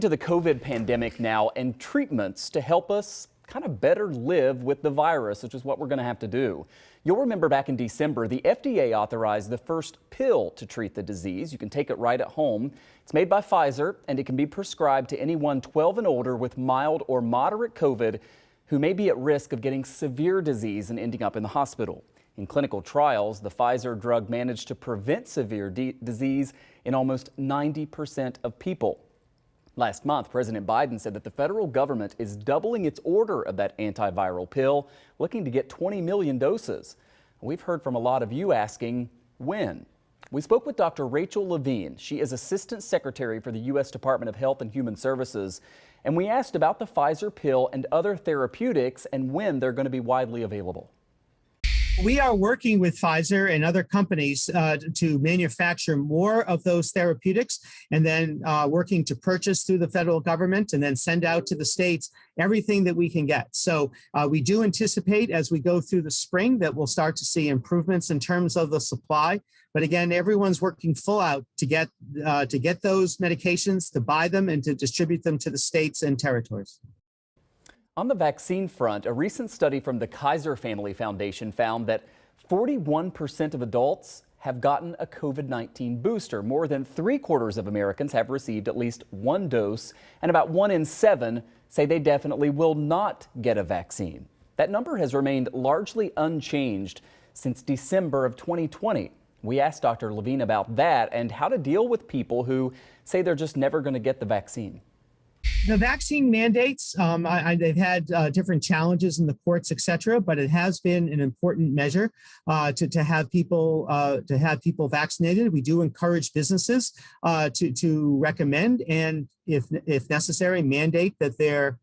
To the COVID pandemic now and treatments to help us kind of better live with the virus, which is what we're going to have to do. You'll remember back in December, the FDA authorized the first pill to treat the disease. You can take it right at home. It's made by Pfizer and it can be prescribed to anyone 12 and older with mild or moderate COVID who may be at risk of getting severe disease and ending up in the hospital. In clinical trials, the Pfizer drug managed to prevent severe disease in almost 90% of people. Last month, President Biden said that the federal government is doubling its order of that antiviral pill, looking to get 20 million doses. We've heard from a lot of you asking when. We spoke with Dr. Rachel Levine. She is Assistant Secretary for the U.S. Department of Health and Human Services. And we asked about the Pfizer pill and other therapeutics and when they're going to be widely available. We are working with Pfizer and other companies to manufacture more of those therapeutics and then working to purchase through the federal government and then send out to the states everything that we can get. So we do anticipate as we go through the spring that we'll start to see improvements in terms of the supply. But again, everyone's working full out to get those medications, to buy them and to distribute them to the states and territories. On the vaccine front, a recent study from the Kaiser Family Foundation found that 41% of adults have gotten a COVID-19 booster. More than 3/4 of Americans have received at least one dose, and about 1 in 7 say they definitely will not get a vaccine. That number has remained largely unchanged since December of 2020. We asked Dr. Levine about that and how to deal with people who say they're just never going to get the vaccine. The vaccine mandates, they've had different challenges in the courts, et cetera, but it has been an important measure to have people vaccinated. We do encourage businesses to recommend and, if necessary, mandate that their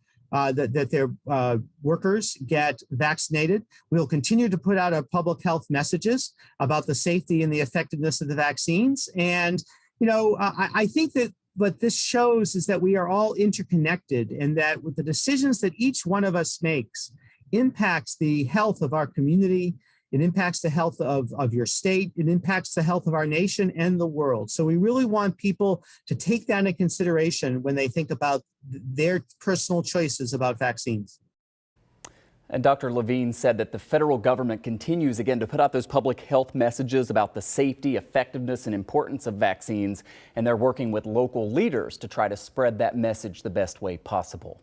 workers get vaccinated. We'll continue to put out our public health messages about the safety and the effectiveness of the vaccines. And, I think that what this shows is that we are all interconnected and that with the decisions that each one of us makes impacts the health of our community, it impacts the health of your state, it impacts the health of our nation and the world. So we really want people to take that into consideration when they think about their personal choices about vaccines. And Dr. Levine said that the federal government continues again to put out those public health messages about the safety, effectiveness, and importance of vaccines, and they're working with local leaders to try to spread that message the best way possible.